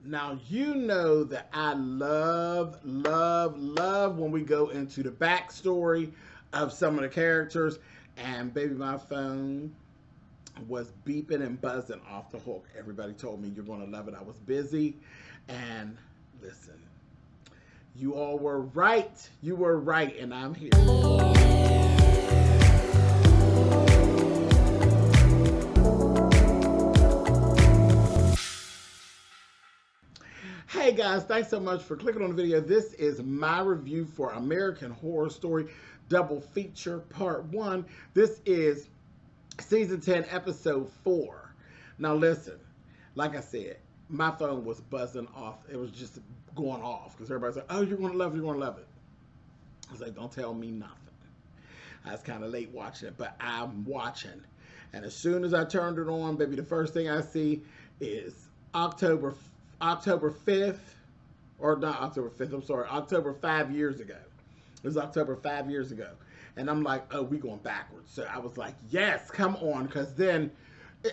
Now, you know that I love, love, love when we go into the backstory of some of the characters. And baby, my phone was beeping and buzzing off the hook. Everybody told me you're going to love it. I was busy. And listen, you all were right. You were right. And I'm here. Hey guys, thanks so much for clicking on the video. This is my review for American Horror Story Double Feature Part 1. This is Season 10, Episode 4. Now listen, like I said, my phone was buzzing off. It was just going off because everybody's like, oh, you're going to love it, you're going to love it. I was like, don't tell me nothing. I was kind of late watching it, but I'm watching. And as soon as I turned it on, baby, the first thing I see is October 5th, or not October 5th, I'm sorry, October 5 years ago. It was October 5 years ago. And I'm like, oh, we going backwards. So I was like, yes, come on. Because then,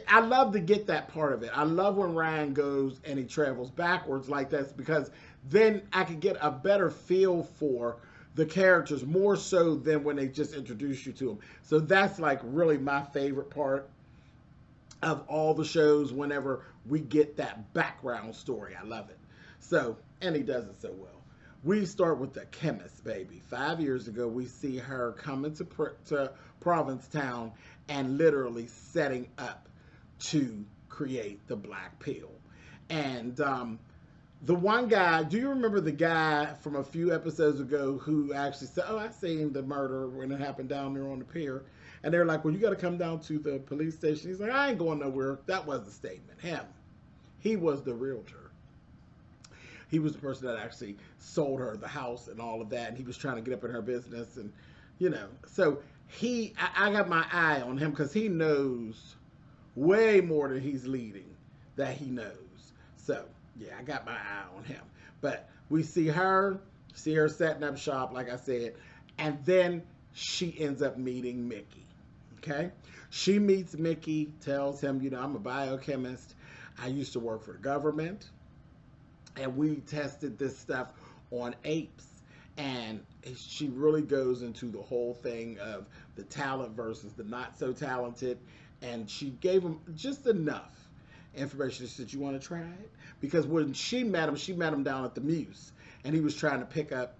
I love to get that part of it. I love when Ryan goes and he travels backwards like this, because then I could get a better feel for the characters, more so than when they just introduce you to them. So that's like really my favorite part of all the shows, whenever we get that background story. I love it. So, and he does it so well. We start with the chemist, baby. 5 years ago, we see her coming to Provincetown and literally setting up to create the black pill. And the one guy, do you remember the guy from a few episodes ago who actually said, oh, I seen the murder when it happened down there on the pier? And they're like, well, you got to come down to the police station. He's like, I ain't going nowhere. That was the statement. Him. He was the realtor. He was the person that actually sold her the house and all of that. And he was trying to get up in her business. And, you know, so I got my eye on him because he knows way more than he's leading that he knows. So, yeah, I got my eye on him. But we see her setting up shop, like I said. And then she ends up meeting Mickey. Okay, she meets Mickey, tells him, you know, I'm a biochemist. I used to work for the government, and we tested this stuff on apes. And she really goes into the whole thing of the talent versus the not so talented. And she gave him just enough information. She said, you want to try it? Because when she met him down at the Muse, and he was trying to pick up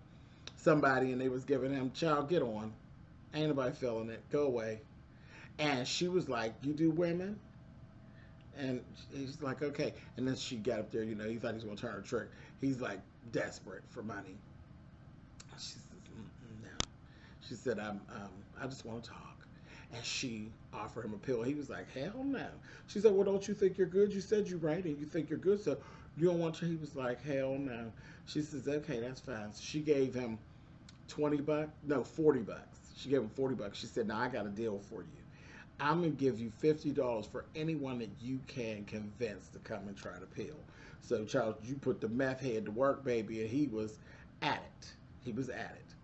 somebody, and they was giving him, child, get on. Ain't nobody feeling it. Go away. And she was like, you do women? And he's like, okay. And then she got up there, you know, he thought he was going to turn a trick. He's like desperate for money. She says, no. She said, I just want to talk. And she offered him a pill. He was like, hell no. She said, well, don't you think you're good? You said you're right and you think you're good, so you don't want to? He was like, hell no. She says, okay, that's fine. So she gave him 20 bucks? No, 40 bucks. She gave him 40 bucks. She said, now I got a deal for you. I'm going to give you $50 for anyone that you can convince to come and try the pill. So, Charles, you put the meth head to work, baby, and he was at it. He was at it.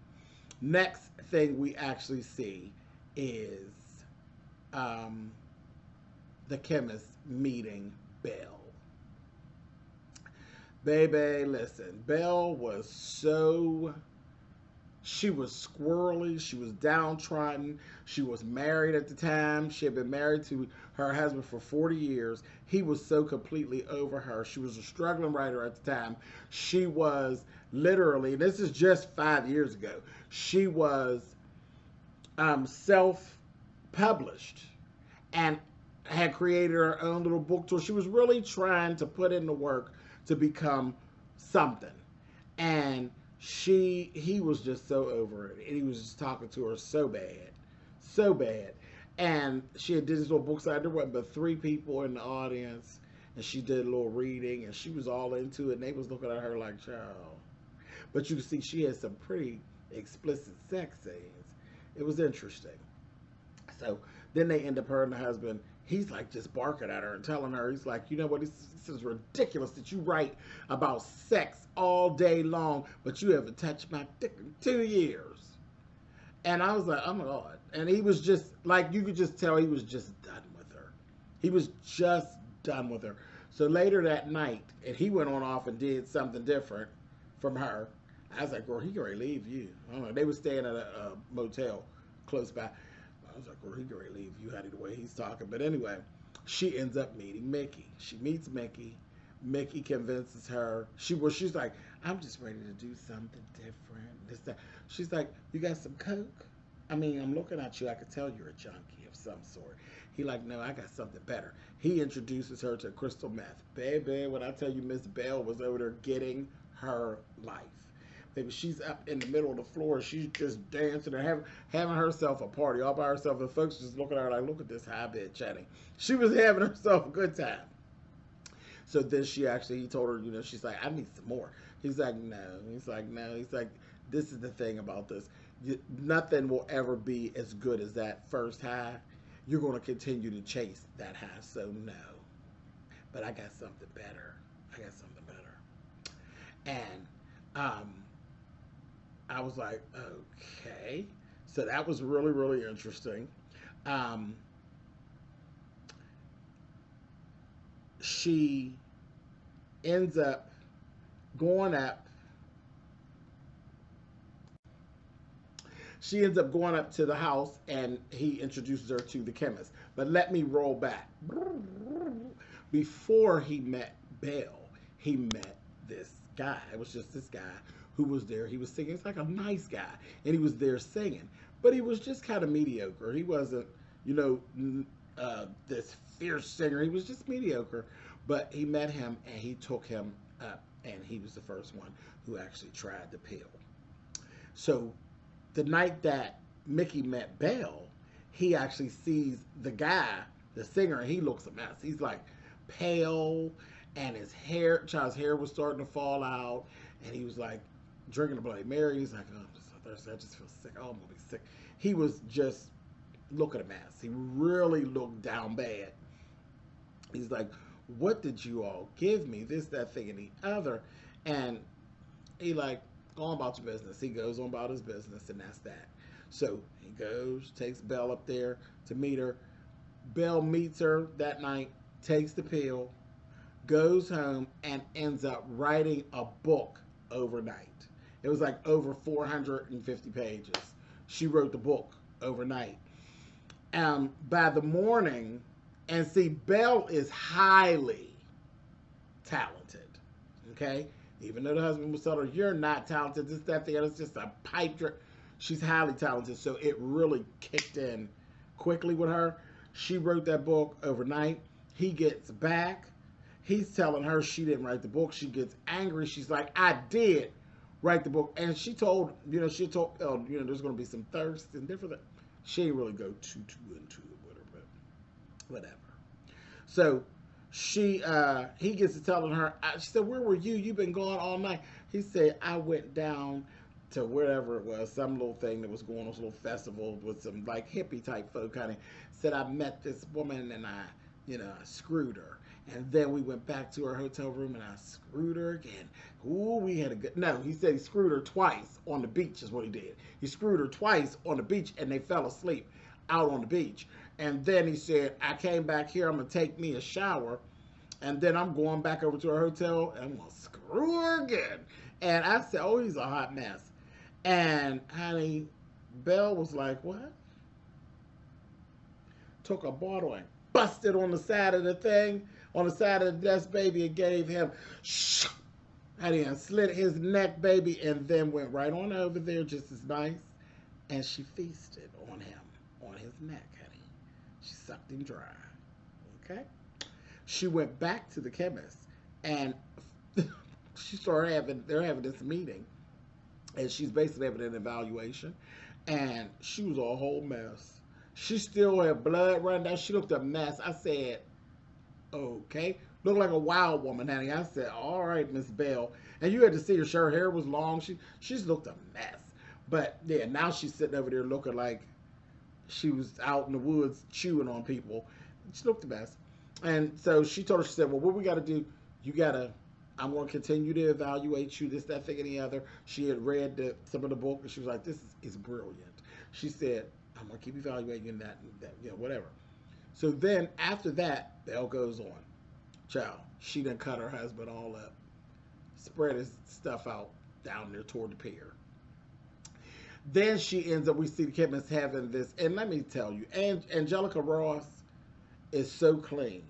Next thing we actually see is the chemist meeting Belle. Baby, listen, Belle was she was squirrely, she was downtrodden, she was married at the time, she had been married to her husband for 40 years, he was so completely over her, she was a struggling writer at the time, she was literally, this is just 5 years ago, she was self-published and had created her own little book tour. She was really trying to put in the work to become something, and he was just so over it, and he was just talking to her so bad, and she had did this little book side. There wasn't but 3 people in the audience, and she did a little reading, and she was all into it, and they was looking at her like, child. But you can see she had some pretty explicit sex scenes. It was interesting. So then they end up, her and the husband, he's like just barking at her and telling her, he's like, you know what, this is ridiculous that you write about sex all day long, but you haven't touched my dick in 2 years. And I was like, oh my God. And he was just like, you could just tell he was just done with her. He was just done with her. So later that night, and he went on off and did something different from her. I was like, girl, he can already leave you. I don't know. They were staying at a motel close by. I was like, girl, he can already leave you. How the way he's talking. But anyway, she ends up meeting Mickey. She meets Mickey. Mickey convinces her. She's like, I'm just ready to do something different. This, that. She's like, you got some coke? I mean, I'm looking at you. I could tell you're a junkie of some sort. He like, no, I got something better. He introduces her to crystal meth. Baby, when I tell you Miss Bell was over there getting her life. Baby, she's up in the middle of the floor. She's just dancing and having herself a party all by herself. And folks just looking at her like, look at this high bitch chatting. She was having herself a good time. So then he told her, you know, she's like, I need some more. He's like, no. He's like, no. He's like, this is the thing about this. Nothing will ever be as good as that first high. You're going to continue to chase that high. So no. But I got something better. And I was like, okay. So that was really, really interesting. She ends up going up. She ends up going up to the house, and he introduces her to the chemist. But let me roll back. Before he met Belle, he met this guy. It was just this guy who was there. He was singing. It's like a nice guy, and he was there singing. But he was just kind of mediocre. He wasn't, you know, this fierce singer. He was just mediocre. But he met him, and he took him up, and he was the first one who actually tried the pill. So the night that Mickey met Belle, he actually sees the guy, the singer, and he looks a mess. He's like pale, and his child's hair was starting to fall out, and he was like drinking a Bloody Mary. He's like, oh, I'm just so thirsty. I just feel sick. Oh, I'm gonna be sick. He was just looking a mess. He really looked down bad. He's like, what did you all give me? This, that, thing, and the other. And he like, go on about your business. He goes on about his business, and that's that. So he goes, takes Belle up there to meet her. Belle meets her that night, takes the pill, goes home, and ends up writing a book overnight. It was like over 450 pages. She wrote the book overnight. By the morning, and see, Belle is highly talented, okay? Even though the husband was telling her, you're not talented, this, that, the other, it's just a pipe dream. She's highly talented, so it really kicked in quickly with her. She wrote that book overnight. He gets back. He's telling her she didn't write the book. She gets angry. She's like, I did write the book. And she told, you know, there's going to be some thirst and different things. She didn't really go too into it with her, but whatever. So he gets to telling her, she said, where were you? You've been gone all night. He said, I went down to wherever it was, some little thing that was going on, this little festival with some like hippie type folk kind of. Said, I met this woman and I screwed her. And then we went back to her hotel room and I screwed her again. Ooh, we had a good, no, he said he screwed her twice on the beach is what he did. He screwed her twice on the beach and they fell asleep out on the beach. And then he said, I came back here, I'm going to take me a shower. And then I'm going back over to her hotel and I'm going to screw her again. And I said, oh, he's a hot mess. And honey, Belle was like, what? Took a bottle and busted on the side of the thing, on the side of the desk, baby, and gave him, honey, and slit his neck, baby, and then went right on over there just as nice. And she feasted on him, on his neck, honey. She sucked him dry, okay? She went back to the chemist, and they're having this meeting, and she's basically having an evaluation, and she was a whole mess. She still had blood running down. She looked a mess. I said, okay. Looked like a wild woman, honey. I said, all right, Miss Belle. And you had to see her hair was long. She just looked a mess. But, yeah, now she's sitting over there looking like she was out in the woods chewing on people. She looked a mess. And so she told her, she said, well, what we got to do, I'm going to continue to evaluate you, this, that, thing, and the other. She had read some of the book, and she was like, this is brilliant. She said, I'm going to keep evaluating that, whatever. So then, after that, Belle goes on. Child, she done cut her husband all up, spread his stuff out down there toward the pier. Then she ends up, we see the chemist having this, and let me tell you, Angelica Ross is so clean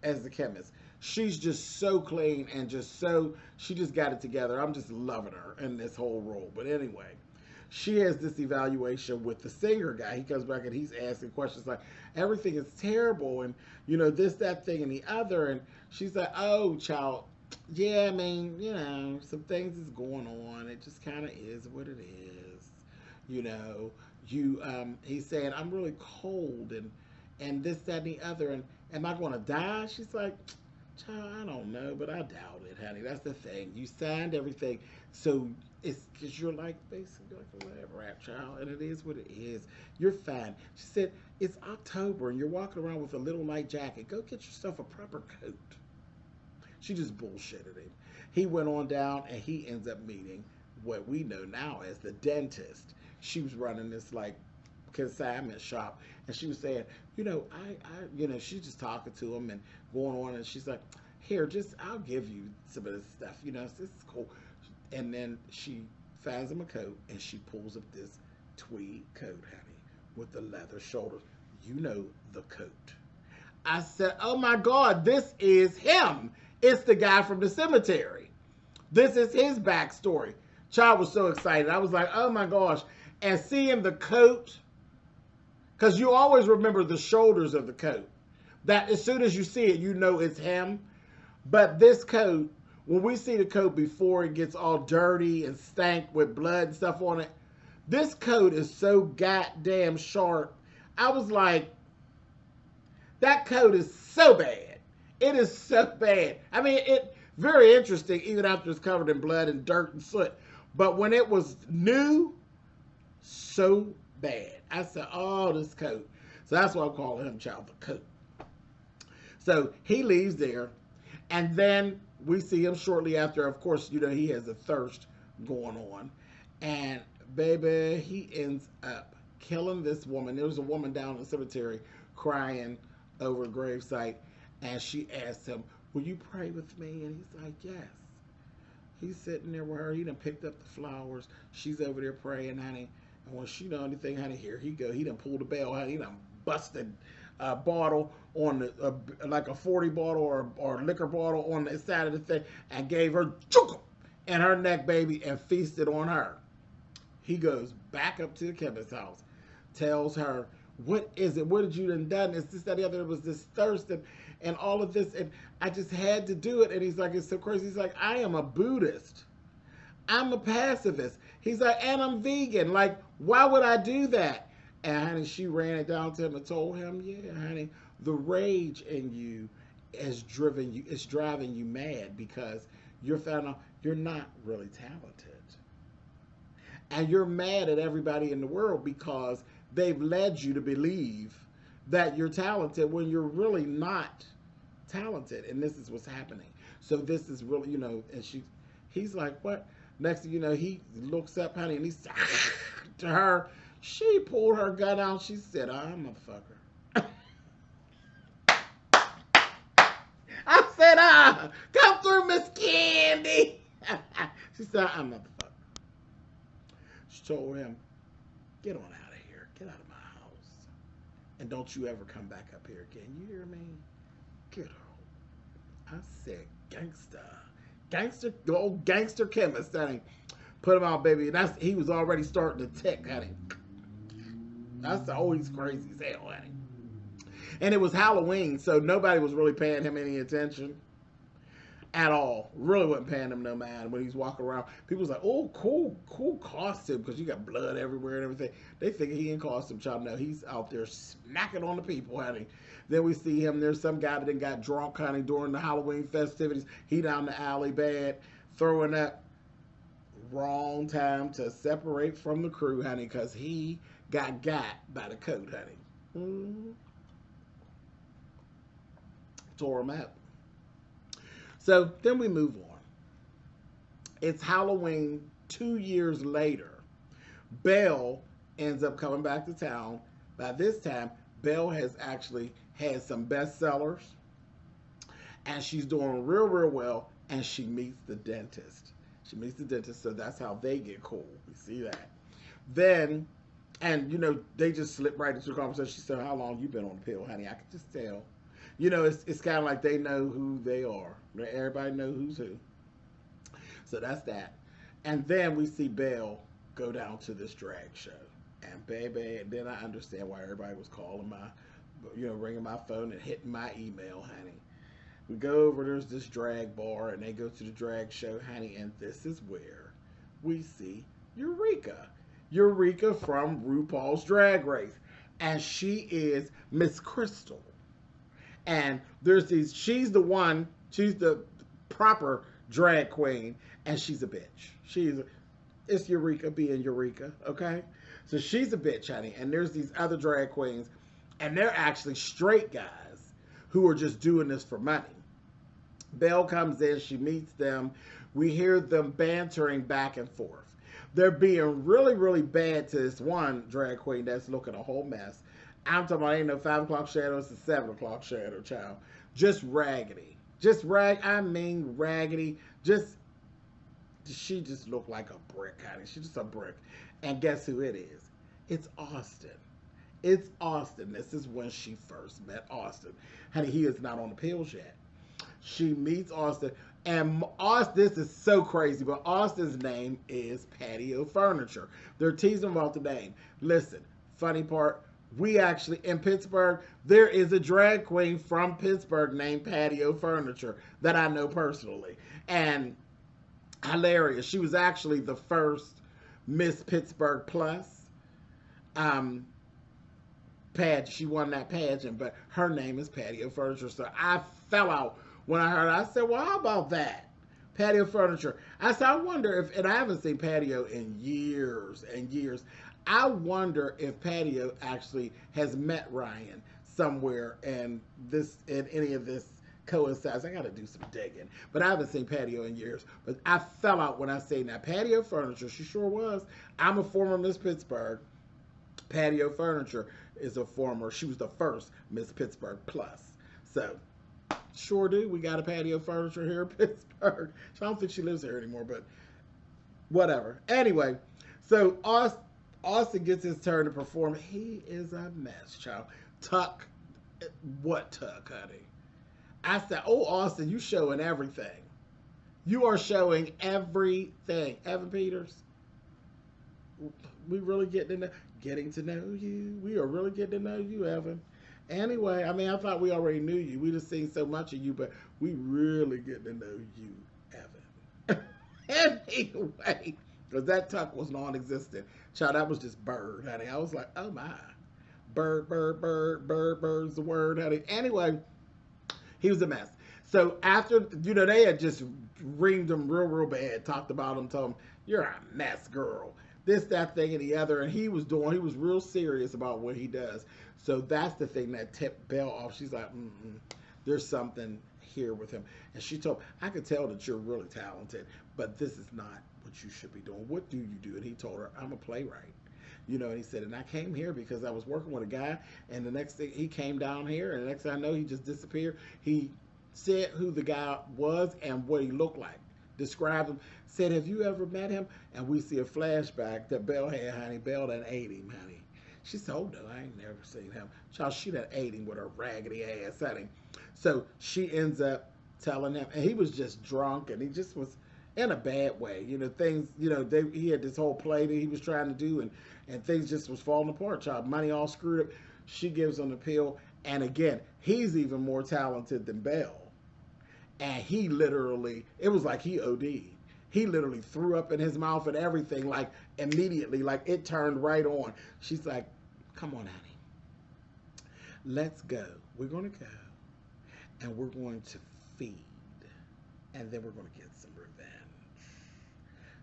as the chemist. She's just so clean and just so, she just got it together. I'm just loving her in this whole role. But anyway, she has this evaluation with the singer guy. He comes back and he's asking questions like, everything is terrible, and you know, this, that, thing, and the other. And she's like, oh, child, yeah, I mean, you know, some things is going on. It just kind of is what it is. You know, he's saying, I'm really cold, and this, that, and the other, and am I going to die? She's like, child, I don't know, but I doubt it, honey. That's the thing. You signed everything, so it's because you're like basically like a lab rat, child, and it is what it is. You're fine. She said, it's October, and you're walking around with a little light jacket. Go get yourself a proper coat. She just bullshitted him. He went on down, and he ends up meeting what we know now as the dentist. She was running this like consignment shop, and she was saying, you know, you know, she's just talking to him and going on, and she's like, here, just, I'll give you some of this stuff, you know, this is cool. And then she finds him a coat, and she pulls up this tweed coat, honey, with the leather shoulders. You know, the coat. I said, oh my God, this is him. It's the guy from the cemetery. This is his backstory. Child was so excited. I was like, oh my gosh. And seeing the coat, because you always remember the shoulders of the coat. That as soon as you see it, you know it's him. But this coat, when we see the coat before it gets all dirty and stank with blood and stuff on it, this coat is so goddamn sharp. I was like, that coat is so bad. It is so bad. I mean, it very interesting, even after it's covered in blood and dirt and soot. But when it was new, so bad. I said, oh, this coat. So that's why I'm calling him, child, the coat. So he leaves there, and then we see him shortly after. Of course, you know, he has a thirst going on. And baby, he ends up killing this woman. There was a woman down in the cemetery crying over a gravesite, and she asked him, will you pray with me? And he's like, yes. He's sitting there with her. He done picked up the flowers. She's over there praying, honey. And when she know anything, honey, here he go. He done pulled the bell, honey. He done busted a bottle on the, like a 40 bottle or liquor bottle on the side of the thing, and gave her in her neck, baby, and feasted on her. He goes back up to the chemist's house, tells her, what is it? What did you done? It's this, that, the other. It was this thirst and all of this, and I just had to do it. And he's like, it's so crazy. He's like, I am a Buddhist. I'm a pacifist. He's like, and I'm vegan. Like, why would I do that? And honey, she ran it down to him and told him, yeah, honey, the rage in you is driving you mad because you're found out you're not really talented. And you're mad at everybody in the world because they've led you to believe that you're talented when you're really not talented. And this is what's happening. So this is really, you know, and he's like, what? Next thing you know, he looks up, honey, and he's to her. She pulled her gun out. She said, motherfucker. I said, come through, Miss Candy. She said, motherfucker. She told him, get on out of here. Get out of my house. And don't you ever come back up here again. You hear me? Get her. I said, gangster. Gangster, the old gangster chemist, honey. Put him out, baby. And he was already starting to tick, honey. That's always crazy as hell, honey. And it was Halloween, so nobody was really paying him any attention at all. Really wasn't paying him no mind when he's walking around. People was like, oh, cool costume, because you got blood everywhere and everything. They think he in costume, child. No, he's out there smacking on the people, honey. Then we see him. There's some guy that done got drunk, honey, during the Halloween festivities. He down the alley bad, throwing up. Wrong time to separate from the crew, honey, because he got by the coat, honey. Tore him out. So then we move on. It's Halloween 2 years later. Belle ends up coming back to town. By this time, Belle has actually had some bestsellers. and she's doing real, real well, and she meets the dentist. She meets the dentist, so that's how they get cool. You see that? Then, and you know, they just slip right into the conversation. She said, "How long you been on the pill, honey?" I could just tell. You know, it's kind of like they know who they are. Everybody knows who's who. So that's that. And then we see Belle go down to this drag show. And baby, and then I understand why everybody was calling my, you know, ringing my phone and hitting my email, honey. We go over, there's this drag bar, and they go to the drag show, honey, and this is where we see Eureka. Eureka from RuPaul's Drag Race. And she is Miss Crystal. And there's these, she's the proper drag queen, and she's a bitch. It's Eureka being Eureka, okay? So she's a bitch, honey. And there's these other drag queens, and they're actually straight guys who are just doing this for money. Belle comes in, she meets them. We hear them bantering back and forth. They're being really, really bad to this one drag queen that's looking a whole mess. I'm talking about ain't no 5 o'clock shadow, it's a 7 o'clock shadow, child. Just raggedy. I mean raggedy. She just looked like a brick, honey. She's just a brick. And guess who it is? It's Austin. It's Austin. This is when she first met Austin. Honey, he is not on the pills yet. She meets Austin. And Austin, this is so crazy, but Austin's name is Patio Furniture. They're teasing about the name. Listen, funny part, we actually, in Pittsburgh, there is a drag queen from Pittsburgh named Patio Furniture that I know personally. And hilarious. She was actually the first Miss Pittsburgh Plus pageant. She won that pageant, but her name is Patio Furniture. So I fell out when I heard it. I said, well, how about that? Patio Furniture. I said, I wonder if, and I haven't seen Patio in years and years. I wonder if Patio actually has met Ryan somewhere and any of this coincides. I got to do some digging, but I haven't seen Patio in years. But I fell out when I say that Patio Furniture. She sure was. I'm a former Miss Pittsburgh. Patio Furniture is a former. She was the first Miss Pittsburgh Plus. So sure do. We got a Patio Furniture here in Pittsburgh. I don't think she lives here anymore, but whatever. Anyway, so Austin gets his turn to perform. He is a mess, child. Tuck. What tuck, honey? I said, oh, Austin, you showing everything. You are showing everything. Evan Peters, we really getting to know you. We are really getting to know you, Evan. Anyway, I mean, I thought we already knew you. We just seen so much of you, but we really getting to know you, Evan. Anyway, because that tuck was non-existent. Child, that was just bird, honey. I was like, oh my. Bird's the word, honey. Anyway, he was a mess. So after, you know, they had just reamed him real, real bad, talked about him, told him, you're a mess, girl. This, that, thing, and the other. And he was real serious about what he does. So that's the thing that tipped Belle off. She's like, there's something here with him. And she told him, I could tell that you're really talented, but this is not what you should be doing. What do you do? And he told her, I'm a playwright. You know, and he said, and I came here because I was working with a guy, and the next thing, he came down here, and the next thing I know, he just disappeared. He said who the guy was and what he looked like, described him, said, have you ever met him? And we see a flashback that Belle had, honey. Belle done ate him, honey. She said, oh, no, I ain't never seen him. Child, she done ate him with her raggedy ass, honey. So she ends up telling him, and he was just drunk, and he just was in a bad way. You know, things, you know, he had this whole play that he was trying to do, and things just was falling apart, child. Money all screwed up. She gives him the pill. And again, he's even more talented than Belle. And he literally, it was like he OD'd. He literally threw up in his mouth and everything, like immediately, like it turned right on. She's like, come on, honey. Let's go. We're going to go. And we're going to feed. And then we're going to get some revenge.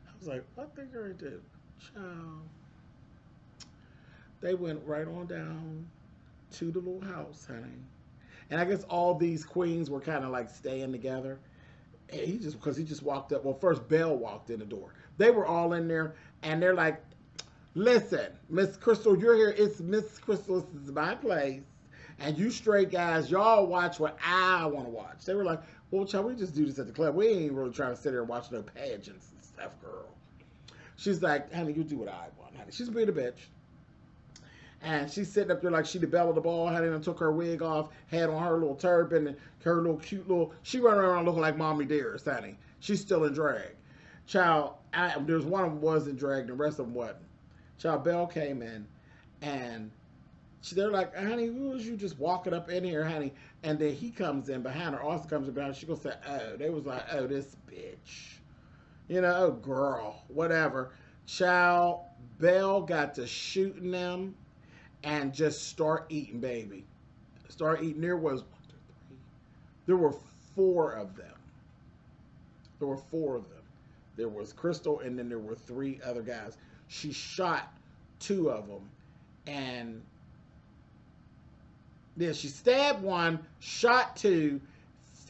I was like, what they going to do? Child. They went right on down to the little house, honey. And I guess all these queens were kind of like staying together. And because he just walked up. Well, first Belle walked in the door. They were all in there, and they're like, listen, Miss Crystal, you're here. It's Miss Crystal. This is my place. And you straight guys, y'all watch what I want to watch. They were like, well, child, we just do this at the club. We ain't really trying to sit here and watch no pageants and stuff, girl. She's like, honey, you do what I want, honey. She's being a bitch. And she's sitting up there like she the belle of the ball, honey, and took her wig off, had on her little turban and her little cute little, she running around looking like Mommy Dearest, honey. She's still in drag. Child, there's one of them was in drag, the rest of them wasn't. Child, Belle came in, and they're like, honey, who was you just walking up in here, honey? And then he comes in behind her, Austin comes in behind her, she gonna say, oh, they was like, oh, this bitch. You know, oh, girl, whatever. Child, Belle got to shooting them and just start eating, baby. Start eating. There was 1, 2, 3. There were 4 of them. There were 4 of them. There was Crystal, and then there were 3 other guys. She shot 2 of them, and yeah, she stabbed 1, shot 2,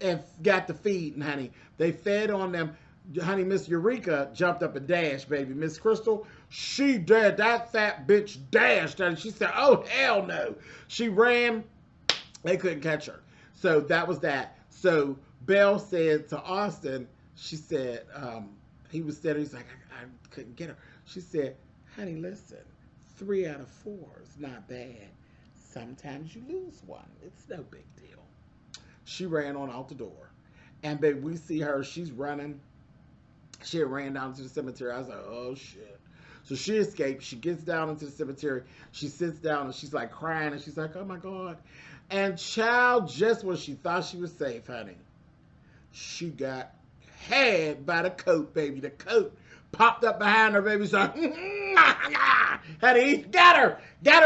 and got the feeding, honey. They fed on them. Honey, Miss Eureka jumped up and dashed, baby. Miss Crystal, she did. That fat bitch dashed. And she said, oh, hell no. She ran. They couldn't catch her. So that was that. So Belle said to Austin, she said, he was standing, he's like, I couldn't get her. She said, honey, listen, 3 out of 4 is not bad. Sometimes you lose 1. It's no big deal. She ran on out the door. And baby, we see her, she's running. She had ran down to the cemetery. I was like, oh shit. So she escaped. She gets down into the cemetery. She sits down and she's like crying and she's like, oh my God. And child, just when she thought she was safe, honey, she got had by the coat, baby. The coat popped up behind her, baby. So, honey, got her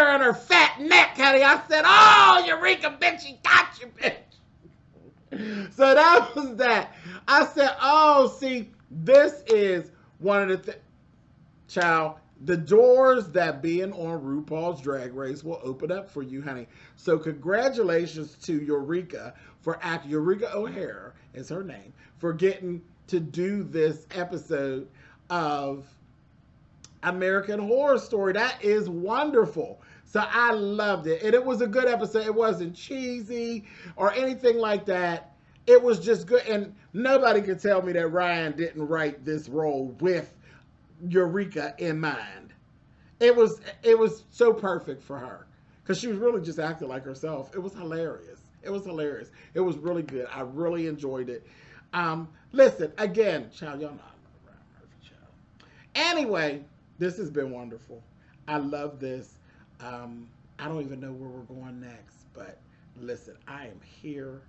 on her fat neck, honey. I said, oh, Eureka, bitch, he got you, bitch. So that was that. I said, oh, see, this is one of the child, the doors that being on RuPaul's Drag Race will open up for you, honey. So congratulations to Eureka for acting. Eureka O'Hara is her name, for getting to do this episode of American Horror Story. That is wonderful. So I loved it. And it was a good episode. It wasn't cheesy or anything like that. It was just good. And nobody could tell me that Ryan didn't write this role with Eureka in mind. It was so perfect for her. Because she was really just acting like herself. It was hilarious. It was hilarious. It was really good. I really enjoyed it. Listen, again, child, y'all know I'm a Ryan Murphy child. Anyway, this has been wonderful. I love this. I don't even know where we're going next. But listen, I am here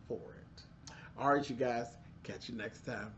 for it. All right, you guys. Catch you next time.